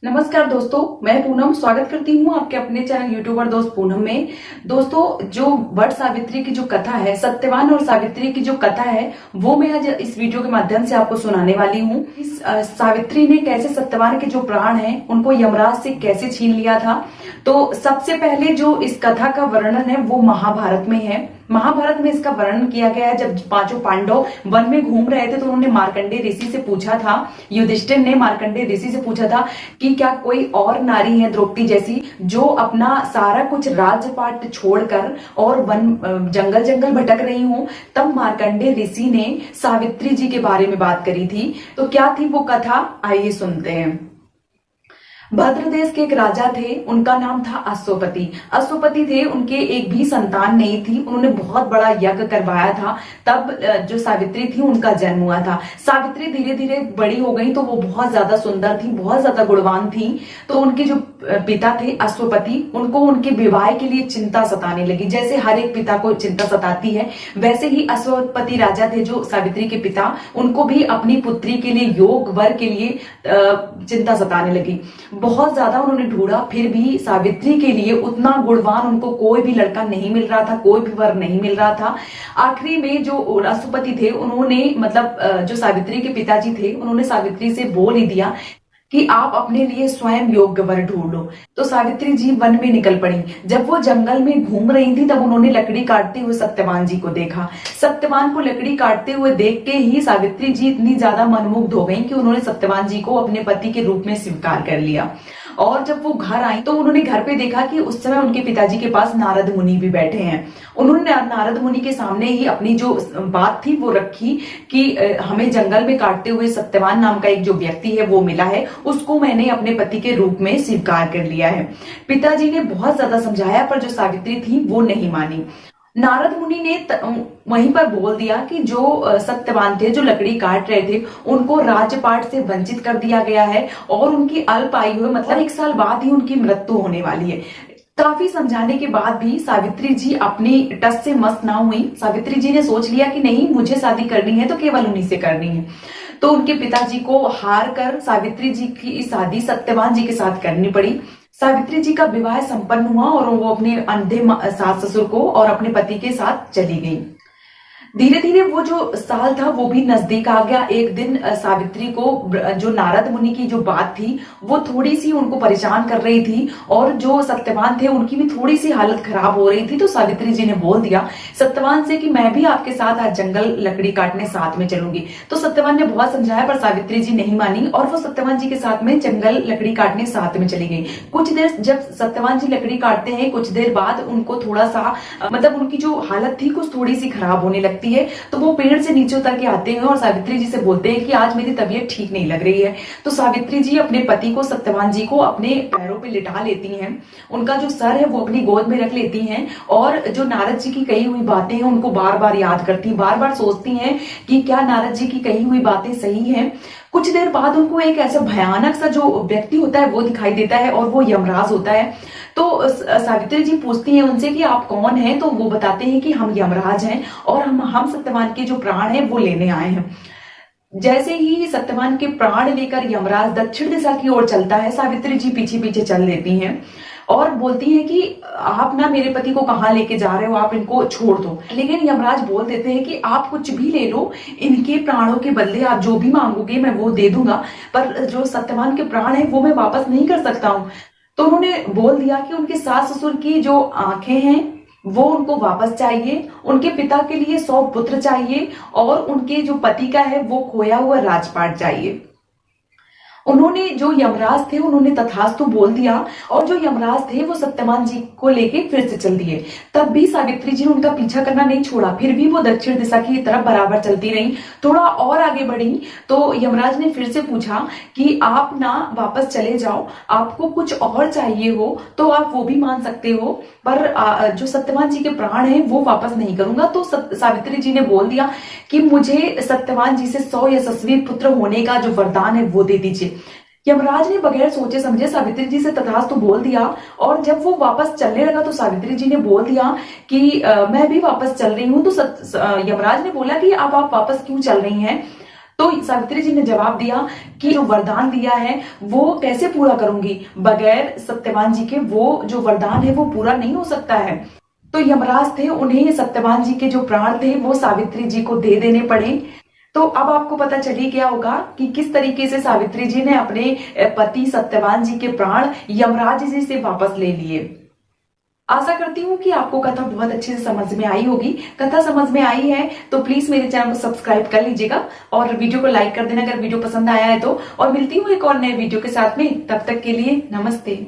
नमस्कार दोस्तों, मैं पूनम स्वागत करती हूँ आपके अपने चैनल यूट्यूबर दोस्त पूनम में। दोस्तों, जो वट सावित्री की जो कथा है, सत्यवान और सावित्री की जो कथा है, वो मैं आज इस वीडियो के माध्यम से आपको सुनाने वाली हूँ। सावित्री ने कैसे सत्यवान के जो प्राण हैं उनको यमराज से कैसे छीन लिया था। तो सबसे पहले जो इस कथा का वर्णन है वो महाभारत में है। महाभारत में इसका वर्णन किया गया है। जब पांचों पांडव वन में घूम रहे थे तो उन्होंने मार्कंडेय ऋषि से पूछा था, युधिष्ठिर ने मार्कंडेय ऋषि से पूछा था कि क्या कोई और नारी है द्रौपदी जैसी जो अपना सारा कुछ राज्यपाट छोड़कर और वन जंगल जंगल भटक रही हूं। तब मार्कंडेय ऋषि ने सावित्री जी के बारे में बात करी थी। तो क्या थी वो कथा, आइए सुनते हैं। भद्र देश के एक राजा थे, उनका नाम था अश्वपति। अश्वपति थे, उनके एक भी संतान नहीं थी। उन्होंने बहुत बड़ा यज्ञ करवाया था, तब जो सावित्री थी उनका जन्म हुआ था। सावित्री धीरे धीरे बड़ी हो गई तो वो बहुत ज्यादा सुंदर थी, बहुत ज्यादा गुणवान थी। तो उनके जो पिता थे अश्वपति, उनको उनके विवाह के लिए चिंता सताने लगी। जैसे हर एक पिता को चिंता सताती है, वैसे ही अश्वपति राजा थे जो सावित्री के पिता, उनको भी अपनी पुत्री के लिए, योग वर के लिए चिंता सताने लगी। बहुत ज्यादा उन्होंने ढूंढा, फिर भी सावित्री के लिए उतना गुणवान उनको कोई भी लड़का नहीं मिल रहा था, कोई भी वर नहीं मिल रहा था। आखिरी में जो अश्वपति थे उन्होंने जो सावित्री के पिताजी थे, उन्होंने सावित्री से बोल ही दिया कि आप अपने लिए स्वयं योग्य वर ढूंढ लो। तो सावित्री जी वन में निकल पड़ी। जब वो जंगल में घूम रही थी तब उन्होंने लकड़ी काटते हुए सत्यवान जी को देखा। सत्यवान को लकड़ी काटते हुए देख के ही सावित्री जी इतनी ज्यादा मनमुग्ध हो गई कि उन्होंने सत्यवान जी को अपने पति के रूप में स्वीकार कर लिया। और जब वो घर आई तो उन्होंने घर पे देखा कि उस समय उनके पिताजी के पास नारद मुनि भी बैठे हैं। उन्होंने नारद मुनि के सामने ही अपनी जो बात थी वो रखी कि हमें जंगल में काटते हुए सत्यवान नाम का एक जो व्यक्ति है वो मिला है, उसको मैंने अपने पति के रूप में स्वीकार कर लिया है। पिताजी ने बहुत ज्यादा समझाया पर जो सावित्री थी वो नहीं मानी। नारद मुनि ने वहीं पर बोल दिया कि जो सत्यवान थे, जो लकड़ी काट रहे थे, उनको राजपाट से वंचित कर दिया गया है और उनकी अल्प आयु में, मतलब 1 साल बाद ही उनकी मृत्यु होने वाली है। काफी समझाने के बाद भी सावित्री जी अपनी टस से मस्त ना हुई। सावित्री जी ने सोच लिया कि नहीं, मुझे शादी करनी है तो केवल उन्हीं से करनी है। तो उनके पिताजी को हार कर सावित्री जी की शादी सत्यवान जी के साथ करनी पड़ी। सावित्री जी का विवाह संपन्न हुआ और वो अपने अंधे सास ससुर को और अपने पति के साथ चली गई। धीरे धीरे वो जो साल था वो भी नजदीक आ गया। एक दिन सावित्री को जो नारद मुनि की जो बात थी वो थोड़ी सी उनको परेशान कर रही थी और जो सत्यवान थे उनकी भी थोड़ी सी हालत खराब हो रही थी। तो सावित्री जी ने बोल दिया सत्यवान से कि मैं भी आपके साथ आज जंगल लकड़ी काटने साथ में चलूंगी। तो सत्यवान ने बहुत समझाया पर सावित्री जी नहीं मानी और वो सत्यवान जी के साथ में जंगल लकड़ी काटने साथ में चली गई। कुछ देर जब सत्यवान जी लकड़ी काटते हैं, कुछ देर बाद उनको थोड़ा सा मतलब उनकी जो हालत थी कुछ थोड़ी सी खराब होने लगती है। तो वो पेड़ से नीचे उतर के आते हैं और सावित्री जी से बोलते हैं कि आज मेरी तबीयत ठीक नहीं लग रही है। तो सावित्री जी अपने पति को, सत्यवान जी को, अपने पैरों पे लिटा लेती हैं। उनका जो सर है वो अपनी गोद में रख लेती हैं और जो नारद जी की कही हुई बातें हैं उनको बार बार याद करती, बार बार सोचती हैं कि क्या नारद जी की कही हुई बातें सही हैं। कुछ देर बाद उनको एक ऐसा भयानक सा जो व्यक्ति होता है वो दिखाई देता है और वो यमराज होता है। तो सावित्री जी पूछती हैं उनसे कि आप कौन हैं। तो वो बताते हैं कि हम यमराज हैं और हम सत्यवान के जो प्राण हैं वो लेने आए हैं। जैसे ही सत्यवान के प्राण लेकर यमराज दक्षिण दिशा की ओर चलता है, सावित्री जी पीछे पीछे चल देती हैं और बोलती हैं कि आप ना मेरे पति को कहाँ लेके जा रहे हो, आप इनको छोड़ दो। लेकिन यमराज बोल देते हैं कि आप कुछ भी ले लो, इनके प्राणों के बदले आप जो भी मांगोगे मैं वो दे दूंगा, पर जो सत्यवान के प्राण है वो मैं वापस नहीं कर सकता हूँ। तो उन्होंने बोल दिया कि उनके सास ससुर की जो आंखें हैं वो उनको वापस चाहिए, उनके पिता के लिए 100 पुत्र चाहिए और उनके जो पति का है वो खोया हुआ राजपाट चाहिए। उन्होंने जो यमराज थे उन्होंने तथास्तु बोल दिया और जो यमराज थे वो सत्यवान जी को लेके फिर से चल दिए। तब भी सावित्री जी ने उनका पीछा करना नहीं छोड़ा, फिर भी वो दक्षिण दिशा की तरफ बराबर चलती रही। थोड़ा और आगे बढ़ी तो यमराज ने फिर से पूछा कि आप ना वापस चले जाओ, आपको कुछ और चाहिए हो तो आप वो भी मान सकते हो, पर जो सत्यवान जी के प्राण हैं वो वापस नहीं करूंगा। तो सावित्री जी ने बोल दिया कि मुझे सत्यवान जी से 100 यशस्वी पुत्र होने का जो वरदान है वो दे दीजिए। यमराज ने बगैर सोचे समझे सावित्री जी से तथास्तु बोल दिया और जब वो वापस चलने लगा तो सावित्री जी ने बोल दिया कि मैं भी वापस चल रही हूं। तो यमराज ने बोला कि अब आप वापस क्यों चल रही हैं। तो सावित्री जी ने जवाब दिया कि जो वरदान दिया है वो कैसे पूरा करूंगी, बगैर सत्यवान जी के वो जो वरदान है वो पूरा नहीं हो सकता है। तो यमराज थे, उन्हें सत्यवान जी के जो प्राण थे वो सावित्री जी को दे देने पड़े। तो अब आपको पता चल ही गया होगा कि किस तरीके से सावित्री जी ने अपने पति सत्यवान जी के प्राण यमराज जी से वापस ले लिए। आशा करती हूँ कि आपको कथा बहुत अच्छे से समझ में आई होगी। कथा समझ में आई है तो प्लीज मेरे चैनल को सब्सक्राइब कर लीजिएगा और वीडियो को लाइक कर देना अगर वीडियो पसंद आया है तो। और मिलती हूँ एक और नए वीडियो के साथ में, तब तक के लिए नमस्ते।